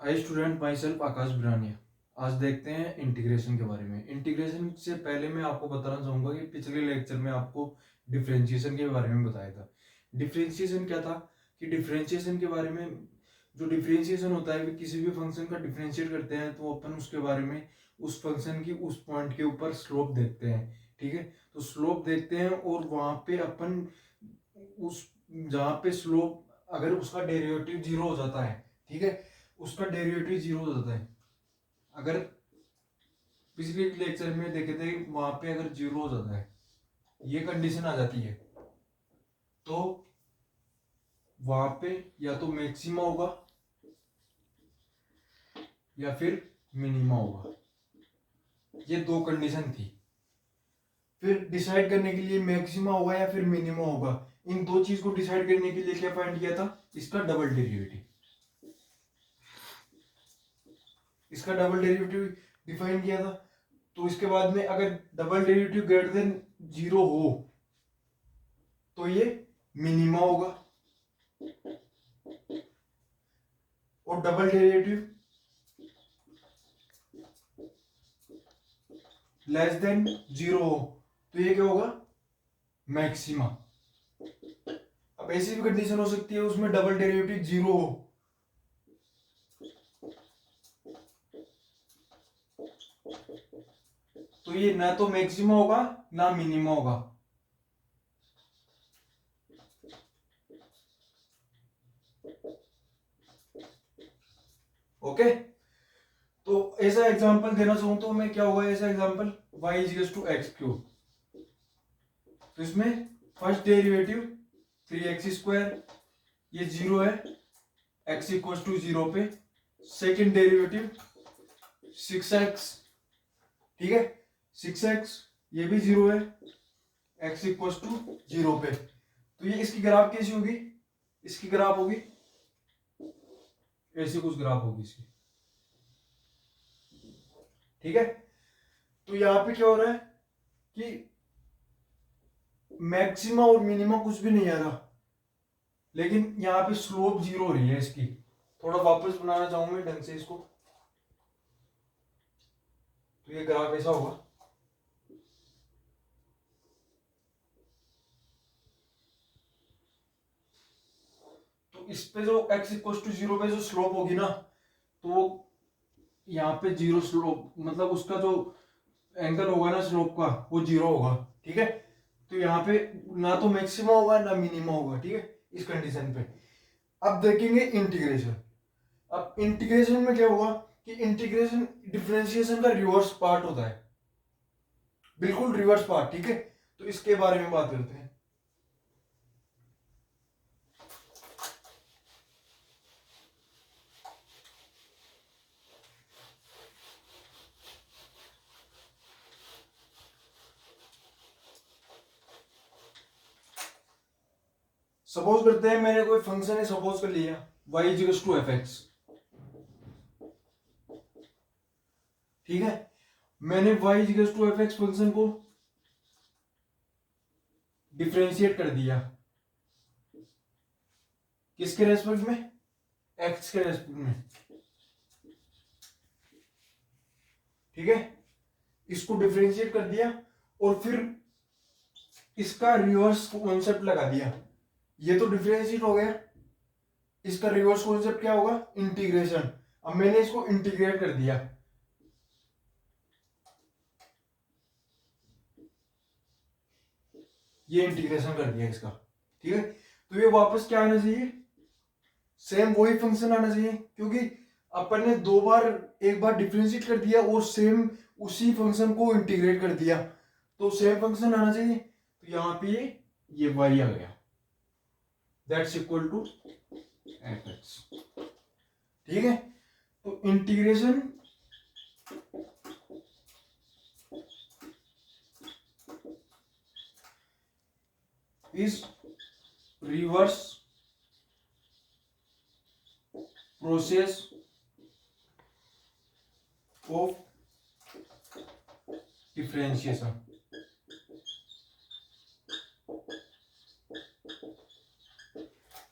Hi student, my self आकाश बिरानिया। आज देखते हैं इंटीग्रेशन के बारे में। इंटीग्रेशन से पहले मैं आपको बताना चाहूंगा कि पिछले लेक्चर में आपको डिफरेंशिएशन के बारे में बताया था। डिफरेंशिएशन क्या था कि डिफरेंशिएशन के बारे में, जो डिफरेंशिएशन होता है, किसी भी फंक्शन का डिफरेंशिएट करते हैं तो अपन उसके बारे में उस फंक्शन की उस पॉइंट के ऊपर स्लोप देखते हैं। ठीक है, तो स्लोप देखते हैं और वहां पे अपन उस जहाँ पे स्लोप अगर उसका डेरिवेटिव जीरो हो जाता है, ठीक है, उसका डेरिवेटिव जीरो हो जाता है। अगर पिछले लेक्चर में देखे थे वहां पे अगर जीरो हो जाता है, ये कंडीशन आ जाती है, तो वहां पे या तो मैक्सिमा होगा या फिर मिनिमा होगा। ये दो कंडीशन थी। फिर डिसाइड करने के लिए मैक्सिमा होगा या फिर मिनिमा होगा, इन दो चीज को डिसाइड करने के लिए क्या फाइंड किया था, इसका डबल डेरिवेटिव। इसका डबल डेरिवेटिव डिफाइन किया था। तो इसके बाद में अगर double derivative greater than zero हो तो ये मिनिमा होगा, और double derivative less than zero हो तो ये क्या होगा, मैक्सिमा। अब ऐसी भी कंडीशन हो सकती है उसमें डबल डेरिवेटिव जीरो हो, तो ये ना तो मैक्सिमा होगा ना मिनिमा होगा। ओके, तो ऐसा एग्जांपल देना चाहूं तो मैं क्या होगा ऐसा example, y is to x cube. तो इसमें फर्स्ट डेरिवेटिव 3x², ये जीरो है, x इक्वल टू जीरो पे। सेकेंड डेरिवेटिव 6x, ठीक है, 6x ये भी जीरो है, x इक्वल टू जीरो पे। तो ये इसकी ग्राफ कैसी होगी, इसकी ग्राफ होगी ऐसी कुछ ग्राफ होगी इसकी। ठीक है, तो यहां पे क्या हो रहा है कि मैक्सिमा और मिनिमा कुछ भी नहीं आ रहा, लेकिन यहां पे स्लोप जीरो हो रही है इसकी। थोड़ा वापस बनाना चाहूं मैं ढंग से इसको, तो ये ग्राफ ऐसा होगा। तो इस पे जो x इक्वल टू जीरो पे जो स्लोप होगी ना, तो वो यहाँ पे जीरो स्लोप, मतलब उसका जो एंगल होगा ना स्लोप का, वो जीरो होगा। ठीक है, तो यहाँ पे ना तो मैक्सिमा होगा ना मिनिमा होगा। ठीक है, इस कंडीशन पे अब देखेंगे इंटीग्रेशन। अब इंटीग्रेशन में क्या होगा कि इंटीग्रेशन डिफरेंशिएशन का रिवर्स पार्ट होता है, बिल्कुल रिवर्स पार्ट। ठीक है, तो इसके बारे में बात करते हैं। सपोज करते हैं मैंने कोई फंक्शन है, सपोज कर लिया y equal to f x. ठीक है, मैंने y equal to f x function को डिफरेंशिएट कर दिया, किसके रेस्पेक्ट में, x के रेस्पेक्ट में। ठीक है, इसको डिफरेंशिएट कर दिया और फिर इसका रिवर्स कॉन्सेप्ट लगा दिया। ये तो डिफरेंशिएट हो गया, इसका रिवर्स कॉन्सेप्ट क्या होगा, इंटीग्रेशन। अब मैंने इसको इंटीग्रेट कर दिया, ये इंटीग्रेशन कर दिया इसका। ठीक है, तो ये वापस क्या आना चाहिए, सेम वही फंक्शन आना चाहिए, क्योंकि अपन ने दो बार, एक बार डिफरेंशिएट कर दिया और सेम उसी फंक्शन को इंटीग्रेट कर दिया, तो सेम फंक्शन आना चाहिए। तो यहां पे ये y आ गया, that's equal to f x. ठीक है, तो integration is reverse process of differentiation.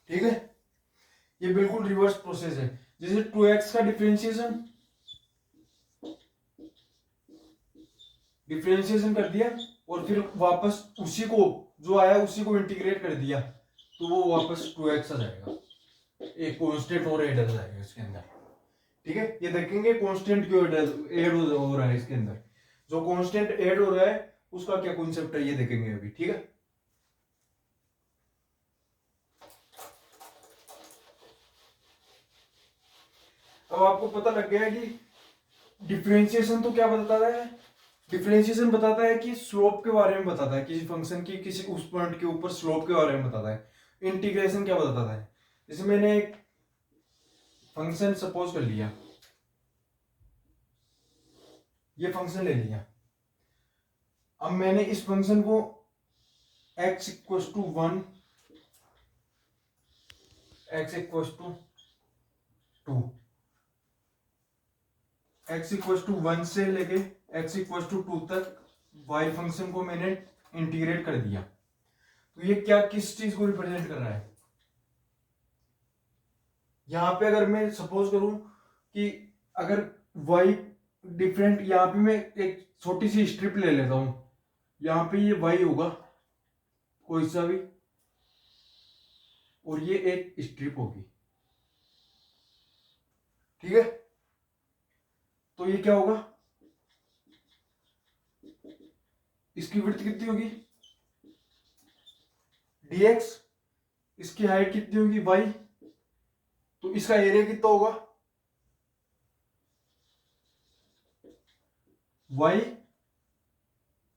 ठीक है, ये बिल्कुल रिवर्स प्रोसेस है। जैसे 2x का डिफरेंशिएशन कर दिया और फिर वापस उसी को जो आया उसी को इंटीग्रेट कर दिया, तो वो वापस 2x आ जाएगा, एक कांस्टेंट और ऐड हो जाएगा इसके अंदर। ठीक है, ये देखेंगे कांस्टेंट क्यों ऐड हो रहा है इसके अंदर, जो कांस्टेंट ऐड हो रहा है उसका क्या कॉन्सेप्ट है ये देखेंगे अभी। ठीक है, अब आपको पता लग गया कि डिफरेंशिएशन तो क्या बताता है, डिफरेंशिएशन बताता है कि स्लोप के बारे में बताता है, किसी फंक्शन की किसी उस पॉइंट के ऊपर स्लोप के बारे में बताता है। इंटीग्रेशन क्या बताता है, जैसे मैंने एक फंक्शन सपोज कर लिया, ये फंक्शन ले लिया, अब मैंने इस फंक्शन को x equal to 1, x equal to 2, x equal to 1 से लेके x इक्वल टू 2 तक y फंक्शन को मैंने इंटीग्रेट कर दिया। तो ये क्या किस चीज को रिप्रेजेंट कर रहा है, यहां पे अगर मैं सपोज करूं कि अगर y डिफरेंट, यहां पे मैं एक छोटी सी स्ट्रिप ले लेता हूं, यहां पे ये y होगा कोई सा भी और ये एक स्ट्रिप होगी। ठीक है, तो ये क्या होगा, इसकी विड्थ कितनी होगी dx, इसकी हाइट कितनी होगी y, तो इसका एरिया कितना होगा y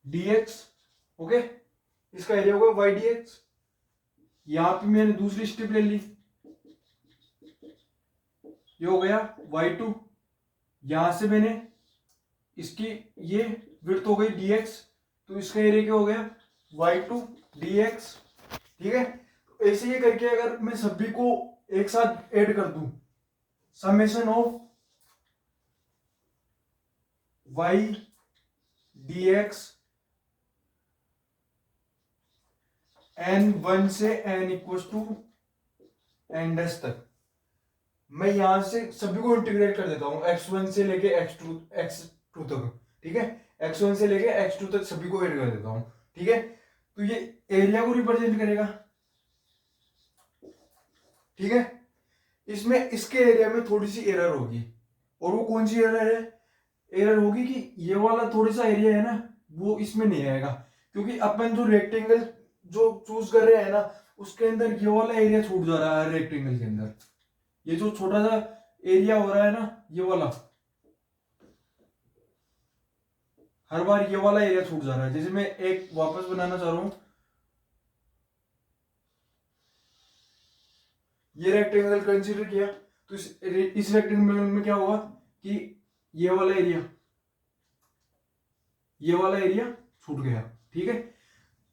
dx। ओके, इसका एरिया होगा y dx। यहां पे मैंने दूसरी स्ट्रिप ले ली, ये हो गया y2, यहां से मैंने इसकी ये विड्थ हो गई dx, तो इसका एरिया क्या हो गया y2 dx। ठीक है, तो ऐसे ही करके अगर मैं सभी को एक साथ ऐड कर दूं, summation of y dx n1 से n equal to n dash तक, मैं यहां से सभी को इंटीग्रेट कर देता हूं x1 से लेके x2 तक। ठीक है, x1 से लेके x2 तक सभी को ऐड कर देता हूं। ठीक है, तो ये एरिया को रिप्रेजेंट करेगा। ठीक है, इसमें इसके एरिया में थोड़ी सी एरर होगी, और वो कौन सी एरर है, एरर होगी कि ये वाला थोड़ा सा एरिया है ना वो इसमें नहीं आएगा, क्योंकि अपन जो रेक्टेंगल जो चूज कर रहे हैं ना उसके अंदर ये वाला एरिया छूट जा रहा है, रेक्टेंगल के अंदर ये जो छोटा सा एरिया हो रहा है ना ये वाला, हर बार ये वाला एरिया छूट जा रहा है। जैसे मैं एक वापस बनाना चाह रहा हूं, ये रेक्टेंगल कंसीडर किया, तो इस रेक्टेंगल में क्या होगा कि ये वाला एरिया छूट गया। ठीक है,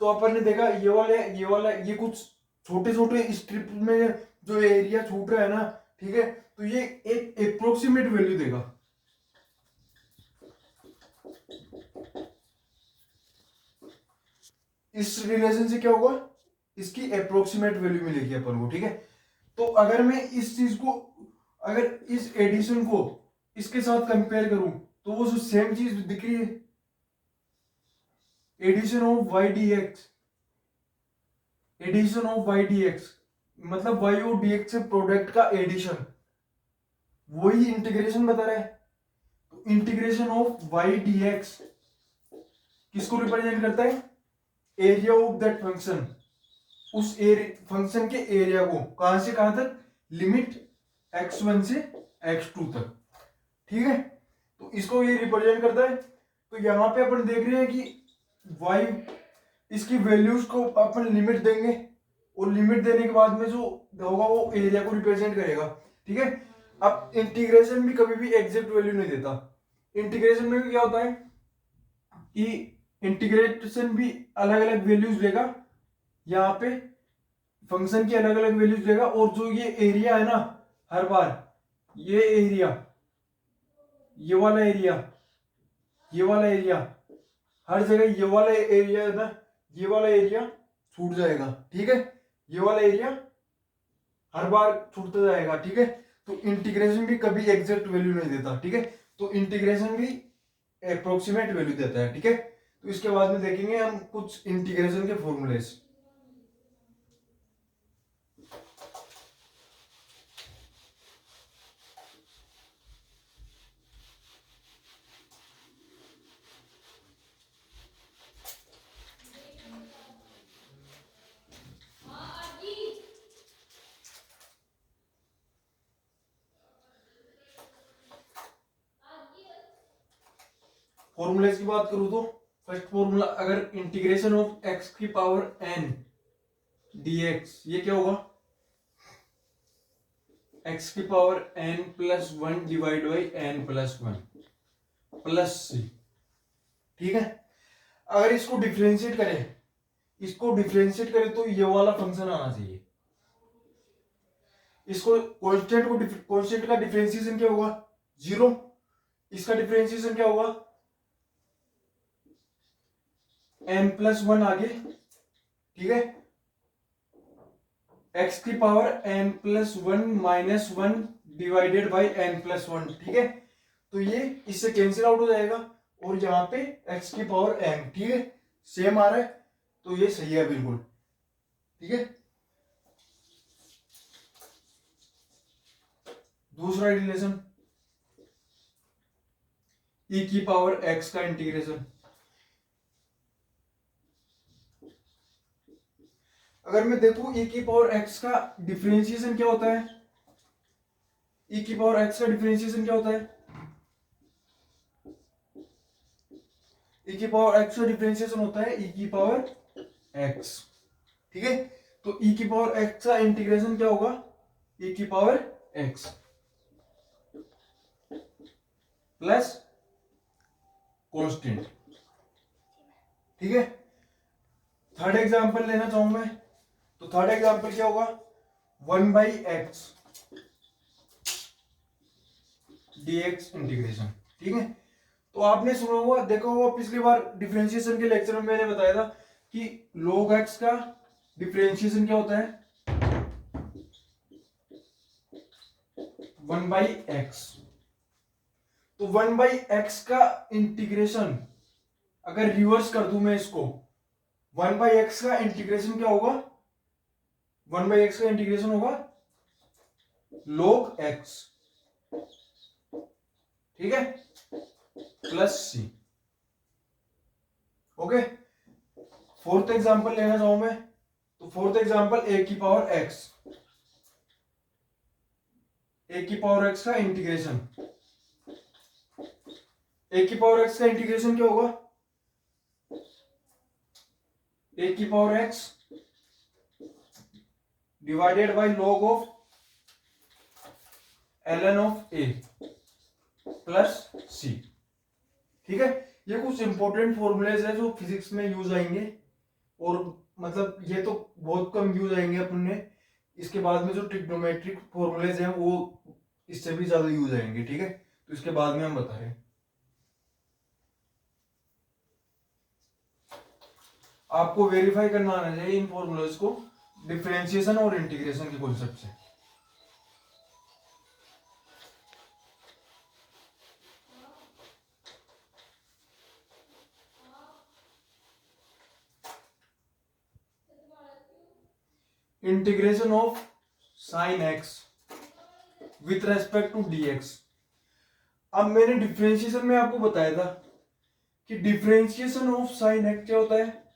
तो अपन ने देखा ये कुछ छोटे छोटे स्ट्रिप में जो एरिया छूट रहा है ना, ठीक है, तो ये एक अप्रोक्सीमेट वैल्यू देगा। इस रिलेशन से क्या होगा, इसकी अप्रोक्सीमेट वैल्यू मिलेगी अपन को। ठीक है, तो अगर मैं इस चीज को, अगर इस एडिशन को इसके साथ कंपेयर करूं तो वो जो सेम चीज दिख रही है, addition of y dx, addition of y dx मतलब y और dx से प्रोडक्ट का एडिशन, वही इंटीग्रेशन बता रहा है। तो इंटीग्रेशन ऑफ y dx किसको रिप्रेजेंट करता है, एरिया ऑफ दैट फंक्शन, उस फंक्शन के एरिया को, कहां से कहां तक, लिमिट x1 से x2 तक। ठीक है, तो इसको ये रिप्रेजेंट करता है। तो यहां पे अपन देख रहे हैं कि y, इसकी वैल्यूज को अपन लिमिट देंगे और लिमिट देने के बाद में जो होगा वो एरिया को रिप्रेजेंट करेगा। ठीक है, अब इंटीग्रेशन भी कभी भी एग्जैक्ट वैल्यू नहीं देता, इंटीग्रेशन में भी क्या होता है कि इंटीग्रेशन भी अलग अलग वैल्यूज लेगा, यहाँ पे फंक्शन की अलग अलग वैल्यूज लेगा, और जो ये एरिया है ना, हर बार ये एरिया, ये वाला एरिया हर जगह ये वाला एरिया है ना, ये वाला एरिया छूट जाएगा। ठीक है, ये वाला एरिया हर बार छूटता जाएगा। ठीक है, तो इंटीग्रेशन भी कभी एग्जैक्ट वैल्यू नहीं देता, ठीक है। तो इंटीग्रेशन भी अप्रोक्सीमेट वैल्यू देता है, ठीक है। तो इसके बाद में देखेंगे हम कुछ इंटीग्रेशन के फॉर्मूलेस। फॉर्मूलेस की बात करूं तो फर्स्ट फॉर्मूला, अगर इंटीग्रेशन ऑफ एक्स की पावर एन डीएक्स, ये क्या होगा, एक्स की power n plus one divide by n plus one plus c, ठीक है। अगर इसको डिफरेंशिएट करें, तो ये वाला फंक्शन आना चाहिए। इसको कांस्टेंट का डिफरेंशिएशन क्या होगा, जीरो। इसका डिफरेंशिएशन क्या होगा, एन प्लस वन आगे, ठीक है। एक्स की power n plus one minus one divided by n plus one, ठीक है। तो ये इससे कैंसिल आउट हो जाएगा और यहाँ पे एक्स की पावर एन, ठीक है, सेम आ रहा है, तो ये सही है बिल्कुल, ठीक है। दूसरा रिलेशन, ई की पावर एक्स का इंटीग्रेशन। अगर मैं देखूं ई की पावर एक्स का डिफरेंशिएशन क्या होता है, ई की पावर एक्स का डिफरेंशिएशन क्या होता है, ई की पावर एक्स का डिफरेंशिएशन होता है ई की पावर एक्स, ठीक है। तो ई की पावर एक्स का इंटीग्रेशन क्या होगा, ई की पावर एक्स प्लस कांस्टेंट, ठीक है। थर्ड एग्जांपल लेना चाहूंगा, तो थर्ड एग्जांपल क्या होगा, one by x dx integration, ठीक है। तो आपने सुना हुआ, देखा हुआ पिछली बार डिफरेंशिएशन के लेक्चर में मैंने बताया था कि log x का डिफरेंशिएशन क्या होता है, वन बाई एक्स। तो वन बाई एक्स का इंटीग्रेशन अगर रिवर्स कर दूं मैं इसको, वन बाई एक्स का इंटीग्रेशन क्या होगा, वन बाई एक्स का इंटीग्रेशन होगा log x, ठीक है, प्लस सी, ओके। फोर्थ एग्जांपल लेना चाहूं मैं, तो फोर्थ एग्जांपल ए की पावर एक्स, ए की पावर एक्स का इंटीग्रेशन, ए की पावर एक्स का इंटीग्रेशन क्या होगा, ए की power x divided by log of ln of a plus c, ठीक है। ये कुछ इंपॉर्टेंट फॉर्मूलेज है जो फिजिक्स में यूज आएंगे, और मतलब ये तो बहुत कम यूज आएंगे अपने, इसके बाद में जो ट्रिग्नोमेट्रिक फॉर्मूलेज हैं वो इससे भी ज्यादा यूज आएंगे, ठीक है। तो इसके बाद में हम बता रहे हैं, आपको वेरीफाई करना आना चाहिए इन फॉर्मूलेज को डिफरेंशिएशन और इंटीग्रेशन के कॉन्सेप्ट से। Integration of sine x with respect to dx. अब मैंने डिफरेंशिएशन में आपको बताया था कि डिफरेंशिएशन ऑफ साइन एक्स क्या होता है,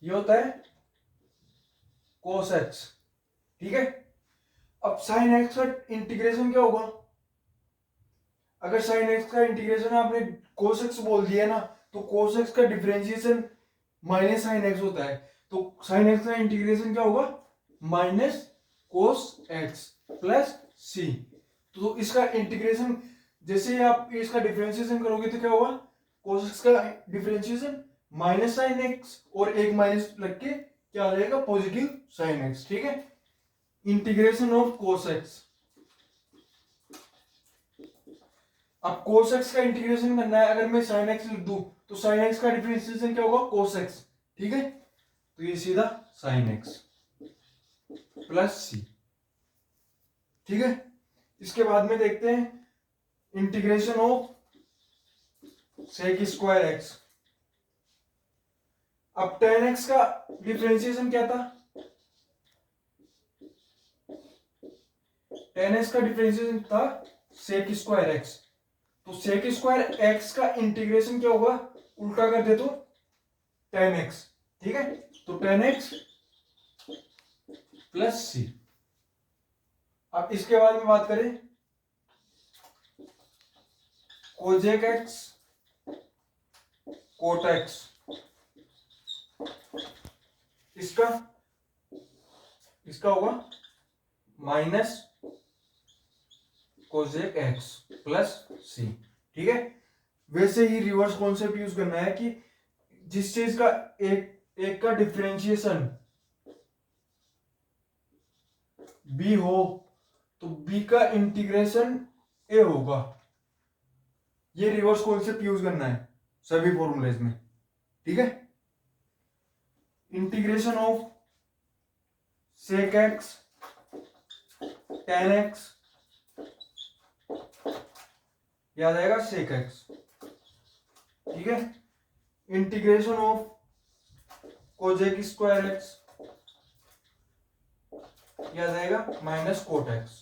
ये होता है cos x, ठीक है। अब साइन एक्स का इंटीग्रेशन क्या होगा, अगर साइन एक्स का इंटीग्रेशन आपने cos x बोल दिया ना, तो cos x का डिफरेंशिएशन माइनस साइन एक्स होता है, तो साइन एक्स का इंटीग्रेशन क्या होगा, माइनस cos x प्लस सी। तो इसका इंटीग्रेशन जैसे ही आप इसका डिफरेंशिएशन करोगे तो क्या होगा, cos x का डिफरेंशिएशन माइनस साइन एक्स और एक माइनस लग के क्या आ जाएगा, पॉजिटिव साइन एक्स, ठीक है। इंटीग्रेशन ऑफ cos x, अब cos x का इंटीग्रेशन करना है, अगर मैं sin x लिख दूं तो sin x का डिफरेंशिएशन क्या होगा, cos x, ठीक है। तो ये सीधा sin x, प्लस सी। ठीक है, इसके बाद में देखते हैं integration of sec square x. अब टेन एक्स का डिफरेंशिएशन क्या था, टेन एक्स का डिफरेंशिएशन था सेक स्क्वायर एक्स। तो सेक स्क्वायर एक्स का इंटीग्रेशन क्या होगा, उल्टा कर दे तो टेन एक्स। ठीक है, तो टेन एक्स प्लस सी। अब इसके बाद में बात करें कोजेक एक्स कोट एक्स, इसका होगा minus Kozak x plus c. ठीक है, वैसे ही रिवर्स कॉन्सेप्ट यूज करना है कि जिस चीज का एक का डिफरेंशिएशन बी हो तो बी का इंटीग्रेशन ए होगा। ये रिवर्स कॉन्सेप्ट यूज करना है सभी फॉर्मूलेज में। ठीक है, integration of sec x tan x, याद आएगा सेक एक्स। ठीक है, integration of cosec square x, याद आएगा माइनस कोट एक्स।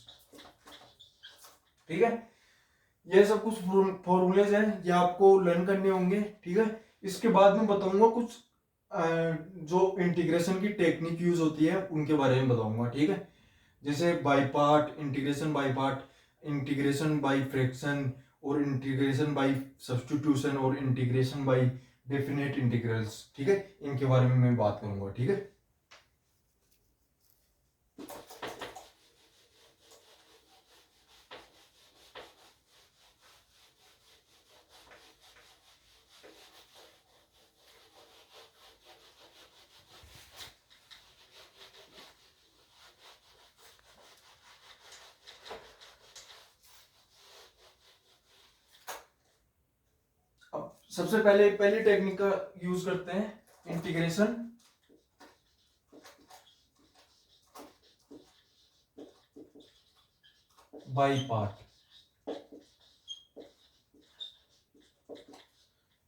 ठीक है, ये सब कुछ फॉर्मूलेज हैं, ये आपको लर्न करने होंगे। ठीक है, इसके बाद में बताऊंगा कुछ जो इंटीग्रेशन की टेक्निक यूज होती है उनके बारे में बताऊंगा। ठीक है, जैसे by part, integration by part, integration by fraction, और इंटीग्रेशन बाय सब्स्टिट्यूशन, और इंटीग्रेशन बाय डेफिनेट इंटीग्रल्स। ठीक है, इनके बारे में मैं बात करूंगा। ठीक है, सबसे पहली टेक्निक का यूज करते हैं इंटीग्रेशन बाय पार्ट।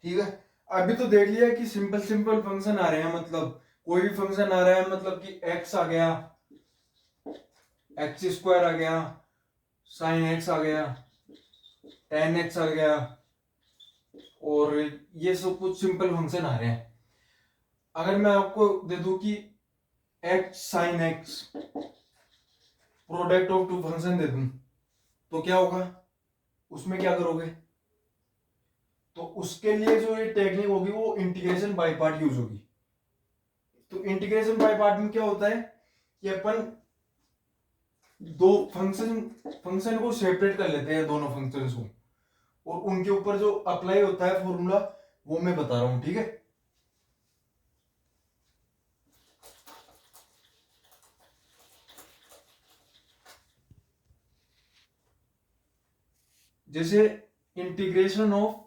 ठीक है, अभी तो देख लिया कि सिंपल फंक्शन आ रहे हैं, मतलब कोई भी फंक्शन आ रहा है, मतलब कि एक्स आ गया, एक्स स्क्वायर आ गया, साइन एक्स आ गया, टेन एक्स आ गया, और ये सब कुछ सिंपल फंक्शन आ रहे हैं। अगर मैं आपको दे दूं कि x sine x product of two function दे दूं तो क्या होगा, उसमें क्या करोगे, तो उसके लिए जो ये टेक्निक होगी वो इंटीग्रेशन बाय पार्ट यूज होगी। तो इंटीग्रेशन बाय पार्ट में क्या होता है कि अपन दो फंक्शन को सेपरेट कर लेते हैं, दोनों फंक्शंस को, और उनके ऊपर जो अप्लाई होता है फॉर्मूला वो मैं बता रहा हूं। ठीक है, जैसे integration of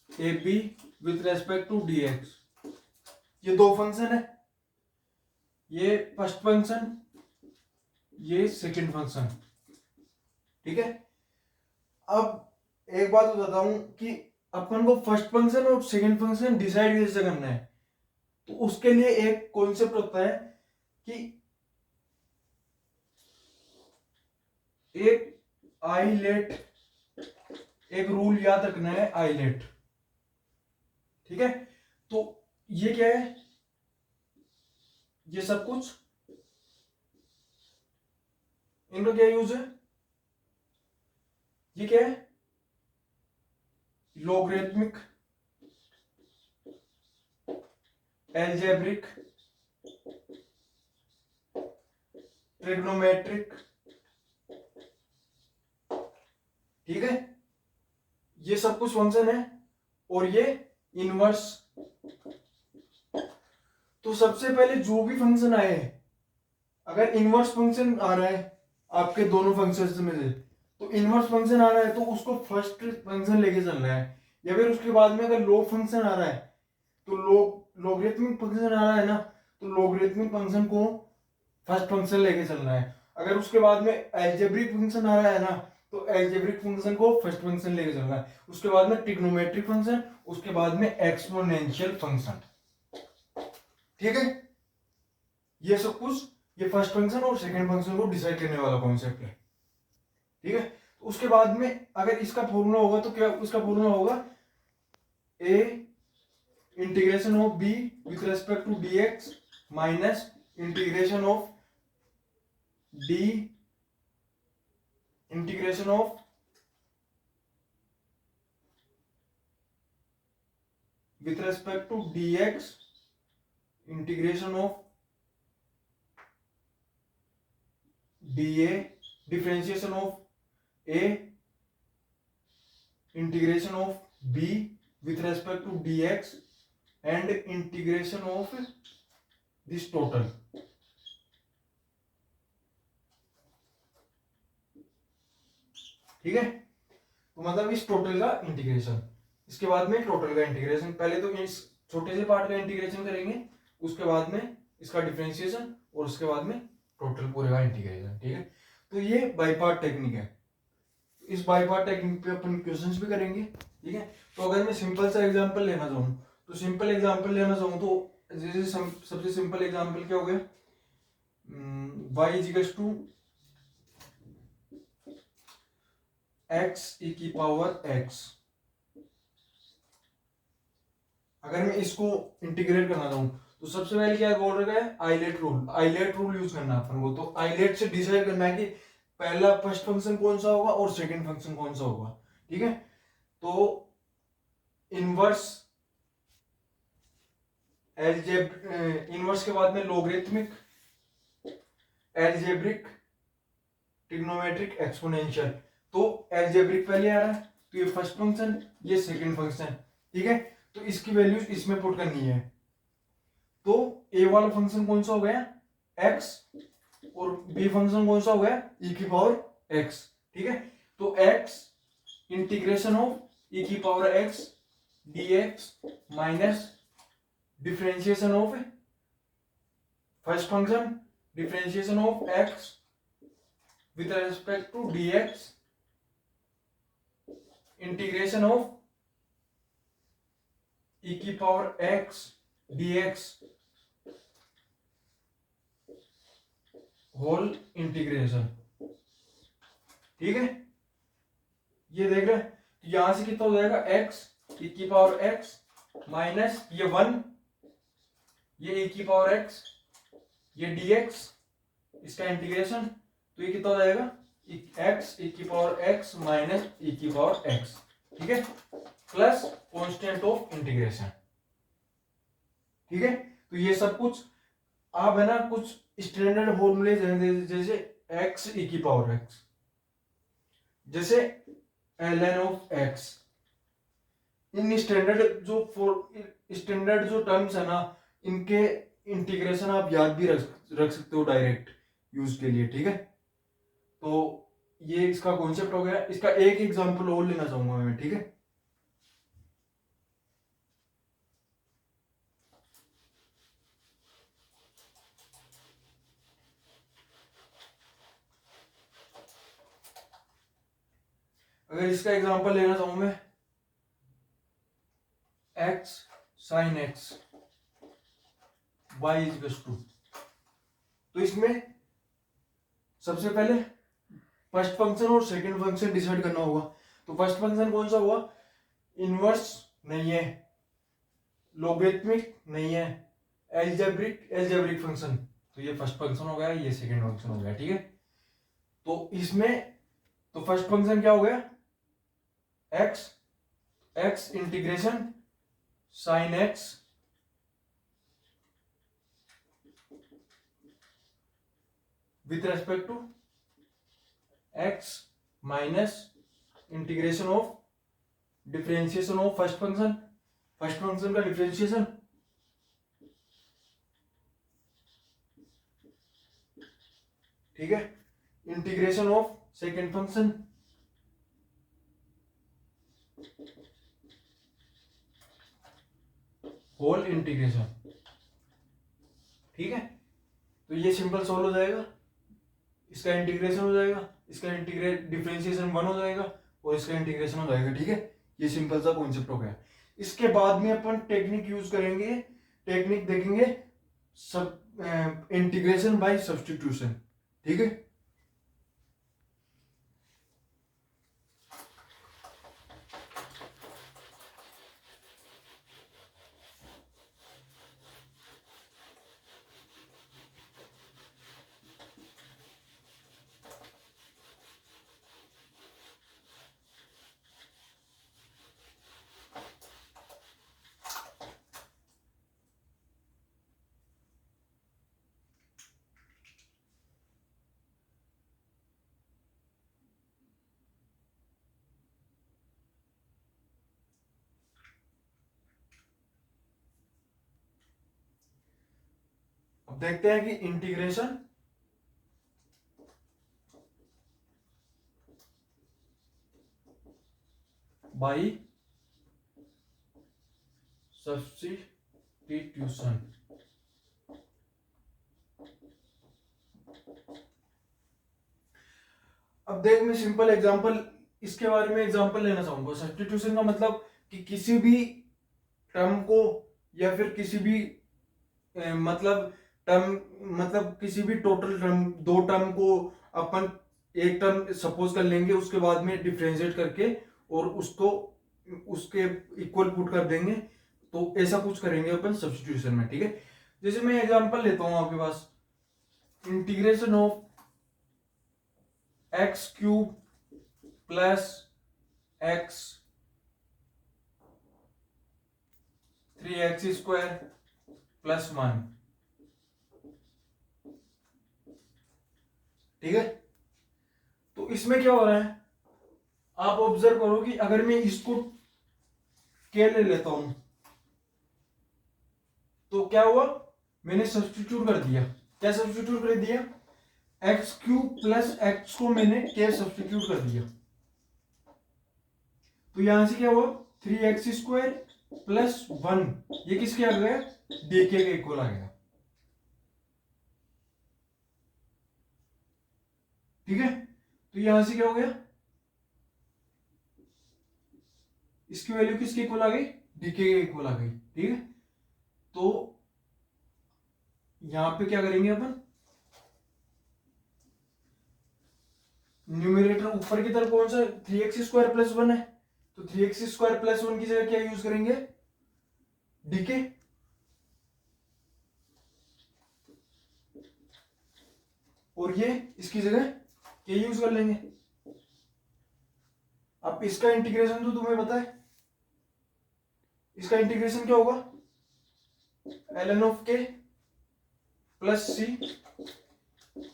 a b with respect to d x, ये दो फंक्शन है, ये फर्स्ट फंक्शन, ये सेकंड फंक्शन। ठीक है, अब एक बात बताता हूं कि अपन को फर्स्ट फंक्शन और सेकंड फंक्शन डिसाइड कैसे करना है। तो उसके लिए एक कॉन्सेप्ट होता है कि एक आइलेट, एक रूल याद रखना है, आइलेट। ठीक है, तो ये क्या है, ये सब कुछ इनका क्या यूज है, ये क्या है, लॉगरिथमिक, एल्जेब्रिक, ट्रिग्नोमेट्रिक। ठीक है, ये सब कुछ फंक्शन है, और ये इनवर्स। तो सबसे पहले जो भी फंक्शन आए, अगर इनवर्स फंक्शन आ रहा है आपके दोनों फंक्शंस में से, तो इनवर्स फंक्शन आ रहा है तो उसको फर्स्ट फंक्शन लेके चलना है, या फिर उसके बाद में अगर लॉग फंक्शन आ रहा है तो लॉगरिथमिक फंक्शन आ रहा है ना, तो लॉगरिथमिक फंक्शन को फर्स्ट फंक्शन लेके चलना है। अगर उसके बाद में एल्जेब्रिक फंक्शन आ रहा है ना, तो एल्जेब्रिक फंक्शन को फर्स्ट फंक्शन लेके चलना है। उसके बाद में ट्रिग्नोमेट्रिक फंक्शन, उसके बाद में एक्सपोनेंशियल फंक्शन। ठीक है, ये सब कुछ ये फर्स्ट फंक्शन और सेकंड फंक्शन को डिसाइड करने वाला कॉन्सेप्ट है। ठीक है, तो उसके बाद में अगर इसका फॉर्मूला होगा तो क्या उसका फॉर्मूला होगा, a integration of b with respect to d x minus integration of d integration of with respect to dx integration of dA differentiation of a integration of b with respect to dx and integration of this total। ठीक है, तो मतलब इस total का integration, इसके बाद में total का इंटीग्रेशन, पहले तो इस छोटे से पार्ट का इंटीग्रेशन करेंगे, उसके बाद में इसका डिफरेंशिएशन और उसके बाद में टोटल पूरे का इंटीग्रेशन। ठीक है, तो ये बाई पार्ट टेक्निक है। इस बाई पार्ट टेक्निक पे अपन क्वेश्चंस भी करेंगे। ठीक है, तो अगर मैं सिंपल सा एग्जांपल लेना चाहूँ तो सिंपल एग्जांपल लेना चाहूँ तो जैसे सबसे सिंपल एग्जांपल क्या हो गया, y equals to x e की पावर x। अगर मैं इसको इंटीग्रेट करना चाहूँ तो सबसे पहले क्या बोल रखा है, ILATE rule. ILATE rule use करना है अपन को। तो आइलेट से डिसाइड करना है कि पहला फर्स्ट फंक्शन कौन सा होगा और सेकंड फंक्शन कौन सा होगा। ठीक है, तो इनवर्स इनवर्स के बाद में लोगरिथमिक, एल्जेब्रिक, ट्रिग्नोमेट्रिक, एक्सपोनेंशियल। तो एल्जेब्रिक पहले आ रहा है तो ये फर्स्ट फंक्शन, ये सेकंड फंक्शन। ठीक है, तो इसकी वैल्यूज इसमें पुट करनी है। तो ए वाला फंक्शन कौन सा हो गया, x, और बी फंक्शन कौन सा हो गया, e की पावर x। ठीक है, तो x इंटीग्रेशन ऑफ e की power x dx minus differentiation of first function, differentiation of x with respect to dx integration of e की power x dx whole integration. ठीक है, ये देख रहे हैं, तो यहां से कितना हो जाएगा, x e की पावर x माइनस ये 1, ये e की पावर x, ये dx, इसका इंटीग्रेशन, तो ये कितना हो जाएगा, x e की पावर x माइनस e की पावर x। ठीक है, प्लस कांस्टेंट ऑफ इंटीग्रेशन। ठीक है, तो ये सब कुछ आप है ना कुछ स्टैंडर्ड फॉर्मूले जैसे x e की पावर x, जैसे ln of x, in standard जो टर्म्स है ना, इनके इंटीग्रेशन आप याद भी रख सकते हो डायरेक्ट यूज के लिए। ठीक है, तो ये इसका कॉन्सेप्ट हो गया। इसका एक एग्जांपल और लेना चाहूंगा मैं। ठीक है, अगर इसका एग्जांपल लेना चाहूं मैं, x sin x y equals to, तो इसमें सबसे पहले फर्स्ट फंक्शन और सेकंड फंक्शन डिसाइड करना होगा। तो फर्स्ट फंक्शन कौन सा हुआ, इनवर्स नहीं है, लोगरिथमिक नहीं है, एल्जेब्रिक फंक्शन, तो ये फर्स्ट फंक्शन हो गया, ये सेकंड फंक्शन हो गया। ठीक है, तो इसमें तो फर्स्ट फंक्शन क्या हो गया, x integration sin x with respect to x minus integration of differentiation of first function का डिफरेंशिएशन, ठीक है, integration of second function, whole integration. ठीक है, तो ये सिंपल सॉल्व हो जाएगा, इसका इंटीग्रेशन हो जाएगा, इसका डिफरेंशिएशन 1 हो जाएगा और इसका इंटीग्रेशन हो जाएगा। ठीक है, ये सिंपल सा कॉन्सेप्ट हो गया। इसके बाद में अपन टेक्निक यूज करेंगे, टेक्निक देखेंगे सब इंटीग्रेशन बाय सब्स्टिट्यूशन। ठीक है, अब देखते हैं कि इंटीग्रेशन बाय सब्स्टिट्यूशन। अब देख, मैं सिंपल एग्जांपल इसके बारे में एग्जांपल लेना चाहूंगा। सब्स्टिट्यूशन का मतलब कि किसी भी टर्म को या फिर किसी भी मतलब टर्म, मतलब किसी भी टोटल टर्म, दो टर्म को अपन एक टर्म सपोज कर लेंगे, उसके बाद में डिफरेंशिएट करके और उसको उसके इक्वल पुट कर देंगे, तो ऐसा कुछ करेंगे अपन सब्स्टिट्यूशन में। ठीक है, जैसे मैं एग्जांपल लेता हूं आपके पास, integration of x cube plus x 3x square plus 1। ठीक है, तो इसमें क्या हो रहा है, आप ऑब्जर्व करो कि अगर मैं इसको के ले लेता हूं तो क्या हुआ, मैंने सब्स्टिट्यूट कर दिया। क्या सब्स्टिट्यूट कर दिया, एक्स क्यूब प्लस एक्स को मैंने के सब्स्टिट्यूट कर दिया, तो यहां से क्या हुआ 3x स्क्वायर प्लस 1, ये किसके आ गया, डीके के इक्वल आ गया। ठीक है, तो यहां से क्या हो गया, इसकी वैल्यू किसके इक्वल आ गई, डीके के इक्वल आ गई। ठीक है, तो यहां पे क्या करेंगे अपन, न्यूमरेटर ऊपर की तरफ कौन सा 3x स्क्वायर प्लस 1 है, तो 3x स्क्वायर प्लस 1 की जगह क्या यूज करेंगे, डीके, और ये इसकी जगह के यूज कर लेंगे। अब इसका इंटीग्रेशन तो तुम्हें पता है, इसका इंटीग्रेशन क्या होगा, ln ऑफ के प्लस सी,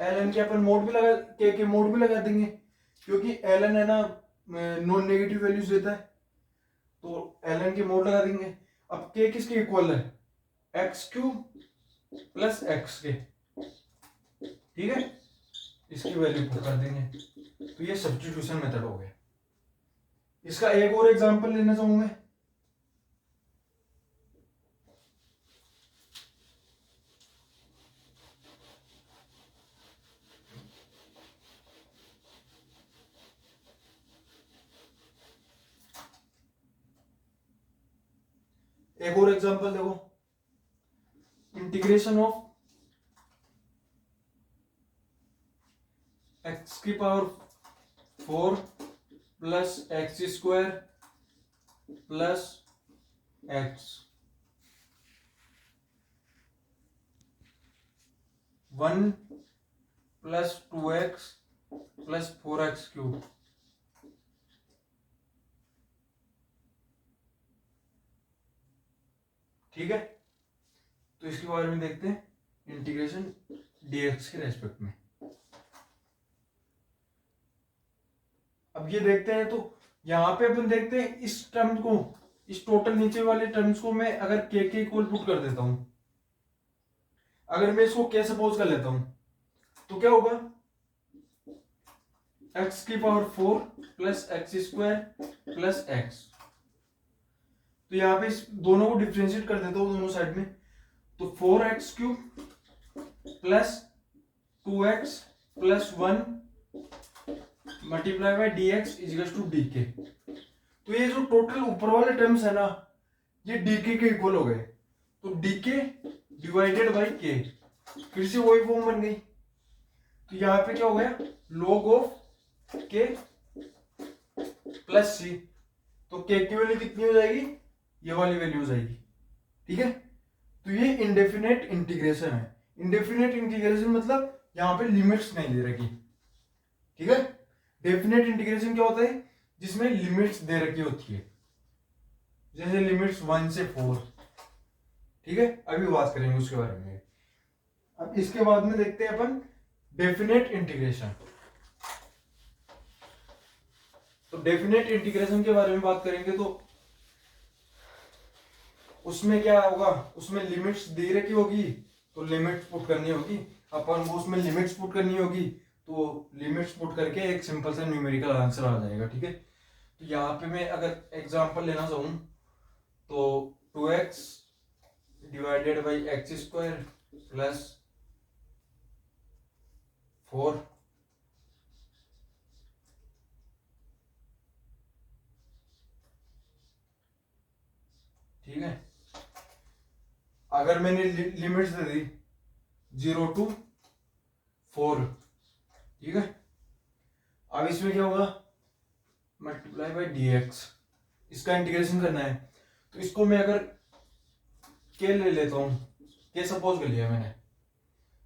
ln के अपन मोड भी लगा, के मोड भी लगा देंगे, क्योंकि ln है ना नॉन नेगेटिव वैल्यूज देता है, तो ln के मोड लगा देंगे। अब के किसके इक्वल है, एक्स क्यूब प्लस एक्स के। ठीक है, इसकी वैल्यू पुट कर देंगे, तो ये सब्स्टिट्यूशन मेथड हो गया। इसका एक और एग्जांपल लेना चाहूंगा, एक और एग्जांपल देखो, इंटीग्रेशन ऑफ एक्स की power 4 plus x square plus x 1 plus 2x plus 4x cube. ठीक है, तो इसके बारे में देखते हैं इंटीग्रेशन dx के रेस्पेक्ट में। अब ये देखते हैं, तो यहां पे अपन देखते हैं इस टर्म को, इस टोटल नीचे वाले टर्म्स को मैं अगर के इक्वल पुट कर देता हूं, अगर मैं इसको के सपोज कर लेता हूं, तो क्या होगा, एक्स की power 4 plus x square plus x, तो यहां पे इस दोनों को डिफरेंशिएट कर देता हूं दोनों साइड में, तो 4x cube plus 2x plus 1 multiply by dx equals to dk। तो ये जो टोटल ऊपर वाले टर्म्स है ना, ये dk के इक्वल हो गए। तो dk डिवाइडेड बाय k, फिर से वही फॉर्म बन गई। तो यहाँ पे क्या हो गया, log of k plus c। तो k की वैल्यू कितनी हो जाएगी, ये वाली वैल्यू हो जाएगी। ठीक है, तो ये इंडेफिनेट इंटीग्रेशन है। इंडेफिनेट इंटीग्रेशन मतलब यहाँ पे लिमिट्स नहीं दे रखी। ठीक है, डेफिनेट इंटीग्रेशन क्या होता है, जिसमें लिमिट्स दे रखी होती है, जैसे लिमिट्स 1 से 4। ठीक है, अभी बात करेंगे उसके बारे में। अब इसके बाद में देखते हैं अपन डेफिनेट इंटीग्रेशन। तो डेफिनेट इंटीग्रेशन के बारे में बात करेंगे तो उसमें क्या होगा, उसमें लिमिट्स दे रखी होगी तो लिमिट्स पुट करनी होगी अपन को, उसमें लिमिट्स पुट करनी होगी तो लिमिट्स पुट करके एक सिंपल सा न्यूमेरिकल आंसर आ जाएगा। ठीक है, तो यहाँ पे मैं अगर एग्जांपल लेना चाहूँ तो 2x divided by x square plus 4 ठीक है, अगर मैंने लिमिट्स दे दी 0 to 4। ठीक है, अब इसमें क्या होगा, मल्टीप्लाई बाई dx, इसका इंटीग्रेशन करना है। तो इसको मैं अगर k ले लेता हूं, k सपोज कर लिया मैंने,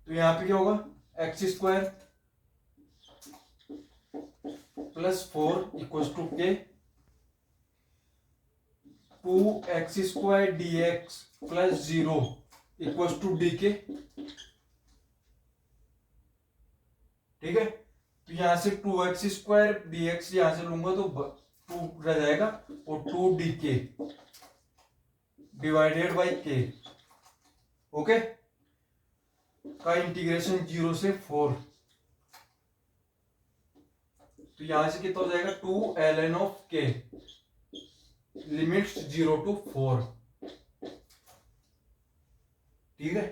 तो यहाँ पे क्या होगा, x square plus 4 equals to k, 2x square dx plus 0 equals to dk। ठीक है, तो यहां से 2x स्क्वायर dx यहां से लूंगा तो 2 रह जाएगा और 2 dk divided by k। Okay, का इंटीग्रेशन 0 से 4। तो यहां से कितना हो जाएगा, 2 ln of k limits 0 to 4। ठीक है,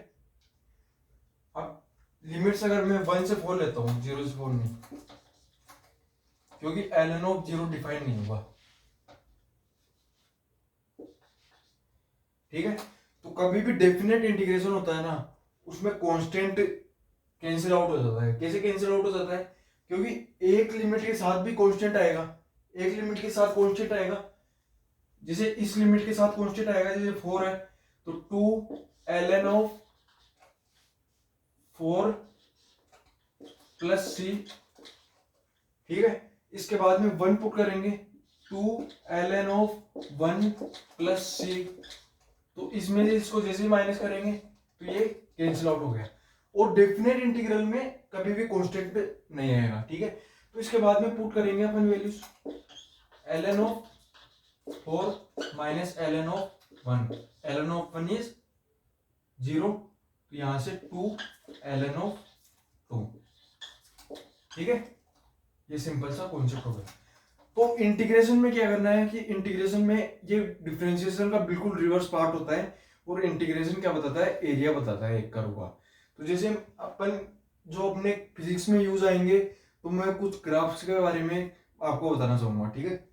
अब लिमिट्स अगर मैं 1 से 4 लेता हूं, 0 से 4 नहीं, क्योंकि ln ऑफ 0 डिफाइन नहीं होगा। ठीक है, तो कभी भी डेफिनेट इंटीग्रेशन होता है ना, उसमें कांस्टेंट कैंसिल आउट हो जाता है। कैसे कैंसिल आउट हो जाता है, क्योंकि एक लिमिट के साथ भी कांस्टेंट आएगा, एक लिमिट के साथ कांस्टेंट आएगा। जैसे इस लिमिट के साथ कांस्टेंट आएगा, जैसे 4 है तो 2 ln ऑफ 4 प्लस c। ठीक है, इसके बाद में 1 पुट करेंगे, 2 ln ऑफ 1 प्लस c। तो इसमें से इसको जैसे ही माइनस करेंगे तो ये कैंसिल आउट हो गया। और डेफिनेट इंटीग्रल में कभी भी कांस्टेंट नहीं आएगा। ठीक है, तो इसके बाद में पुट करेंगे अपन values, ln of 4 minus ln of 1, ln of 1 is 0, तो यहां से 2 ln ऑफ 2। ठीक है, ये सिंपल सा कॉन्सेप्ट हो गया। तो इंटीग्रेशन में क्या करना है कि इंटीग्रेशन में ये डिफरेंशिएशन का बिल्कुल रिवर्स पार्ट होता है, और इंटीग्रेशन क्या बताता है, एरिया बताता है एक कर्व का। तो जैसे अपन जो अपने फिजिक्स में यूज आएंगे, तो मैं कुछ ग्राफ्स के बारे में आपको बताना चाहूंगा। ठीक है,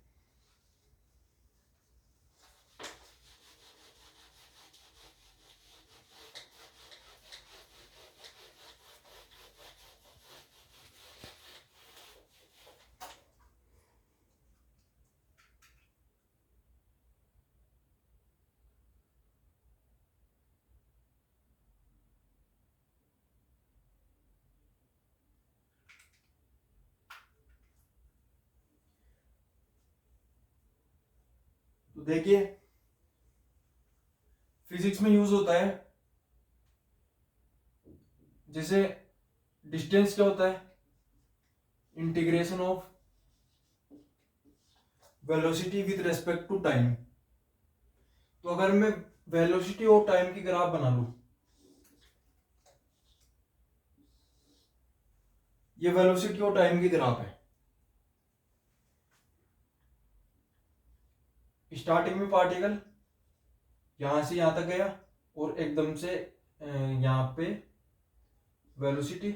तो देखिए फिजिक्स में यूज होता है, जैसे डिस्टेंस क्या होता है, integration of velocity with respect to time. तो अगर मैं वेलोसिटी और टाइम की ग्राफ बना लूं, ये वेलोसिटी और टाइम की ग्राफ है। स्टार्टिंग में पार्टिकल यहां से यहां तक गया और एकदम से यहां पे वेलोसिटी,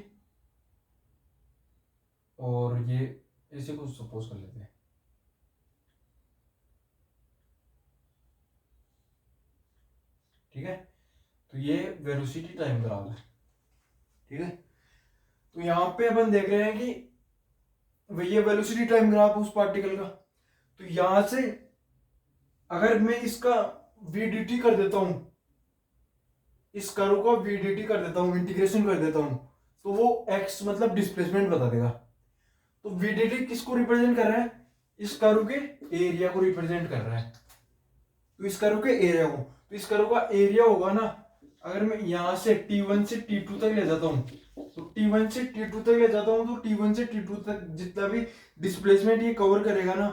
और ये ऐसे कुछ सपोज कर लेते हैं, ठीक है। तो ये वेलोसिटी टाइम ग्राफ है, ठीक है। तो यहाँ पे अपन देख रहे हैं कि ये वेलोसिटी टाइम ग्राफ उस पार्टिकल का। तो यहां से अगर मैं इसका वीडीटी कर देता हूं, इस कर्व को वीडीटी कर देता हूं, इंटीग्रेशन कर देता हूं, तो वो एक्स मतलब डिस्प्लेसमेंट बता देगा। तो वीडीटी किसको रिप्रेजेंट कर रहा है? इस कर्व के एरिया को रिप्रेजेंट कर रहा है। तो इस कर्व के एरिया को, तो इस कर्व का एरिया होगा ना, अगर मैं यहां से T1 से T2 तक ले जाता हूं, तो T1 से T2 तक ले जाता हूं, तो T1 से T2 तक जितना भी डिस्प्लेसमेंट ये कवर करेगा ना,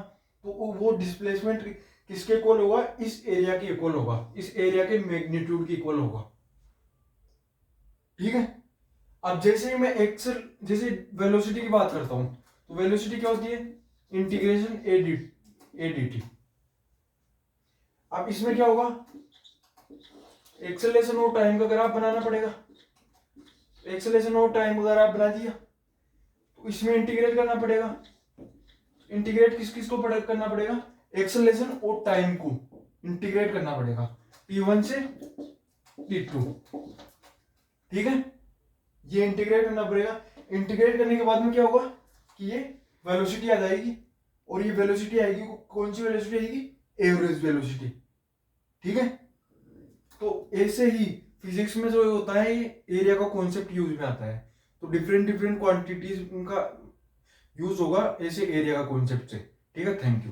तो वो डिस्प्लेसमेंट किसके इक्वल होगा? इस एरिया के इक्वल होगा, इस एरिया के मैग्नीट्यूड के इक्वल होगा, ठीक है। अब जैसे ही मैं एक्सेल, जैसे वेलोसिटी की बात करता हूं, तो वेलोसिटी क्या होती है? Integration A D T. अब इसमें क्या होगा? एक्सेलरेशन और टाइम का ग्राफ बनाना पड़ेगा। एक्सेलरेशन और टाइम का ग्राफ बना दिया, तो इसमें इंटीग्रेट करना पड़ेगा। इंटीग्रेट किस किस को करना पड़ेगा? एक्सेलरेशन और टाइम को इंटीग्रेट करना पड़ेगा, T1 से T2, ठीक है। ये इंटीग्रेट करना पड़ेगा। इंटीग्रेट करने के बाद में क्या होगा कि ये वेलोसिटी आ जाएगी, और ये वेलोसिटी आएगी, कौन सी वेलोसिटी आएगी? एवरेज वेलोसिटी, ठीक है। तो ऐसे ही फिजिक्स में जो होता है, ये एरिया का कॉन्सेप्ट यूज में आता है। तो डिफरेंट डिफरेंट क्वांटिटीज उनका यूज होगा ऐसे एरिया का कॉन्सेप्ट से, ठीक है। Thank you.